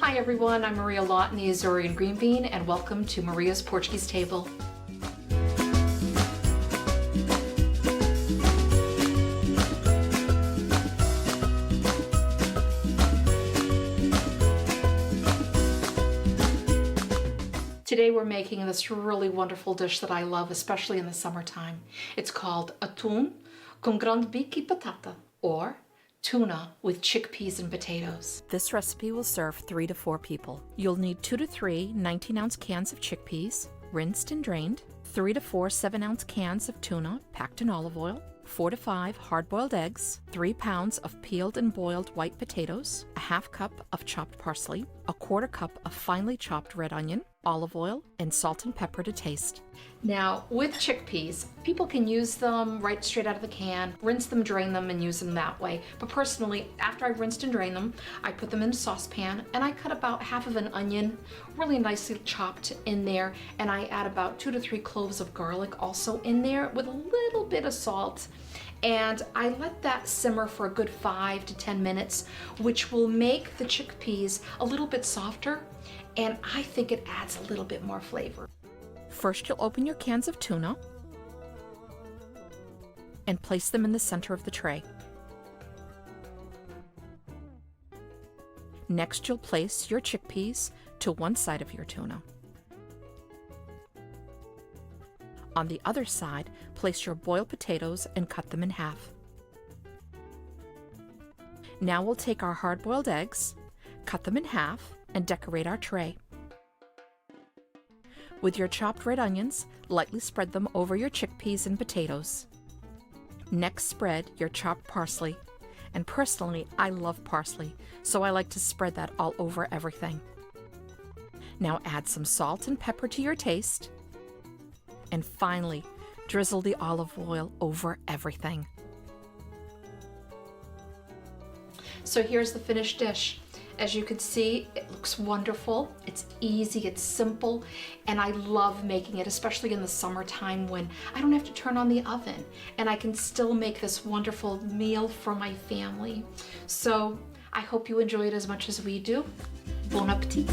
Hi everyone, I'm Maria Lawton, the Azorean Green Bean, and welcome to Maria's Portuguese Table. Today we're making this really wonderful dish that I love, especially in the summertime. It's called atum com grande bico e batata, or tuna with chickpeas and potatoes. This recipe will serve 3 to 4 people. You'll need 2 to 3 19-ounce cans of chickpeas, rinsed and drained, 3 to 4 7-ounce cans of tuna packed in olive oil, 4 to 5 hard-boiled eggs, 3 pounds of peeled and boiled white potatoes, a half cup of chopped parsley, a quarter cup of finely chopped red onion, olive oil, and salt and pepper to taste. Now, with chickpeas, people can use them right straight out of the can, rinse them, drain them, and use them that way. But personally, after I've rinsed and drained them, I put them in a saucepan and I cut about half of an onion, really nicely chopped in there, and I add about 2 to 3 cloves of garlic also in there with a little bit of salt. And I let that simmer for a good 5 to 10 minutes, which will make the chickpeas a little bit softer, and I think it adds a little bit more flavor. First, you'll open your cans of tuna and place them in the center of the tray. Next, you'll place your chickpeas to one side of your tuna. On the other side, place your boiled potatoes and cut them in half. Now we'll take our hard-boiled eggs, cut them in half, and decorate our tray. With your chopped red onions, lightly spread them over your chickpeas and potatoes. Next, spread your chopped parsley, and personally, I love parsley, so I like to spread that all over everything. Now add some salt and pepper to your taste, and finally, drizzle the olive oil over everything. So here's the finished dish. As you can see, it looks wonderful. It's easy, it's simple, and I love making it, especially in the summertime when I don't have to turn on the oven and I can still make this wonderful meal for my family. So I hope you enjoy it as much as we do. Bon appetit!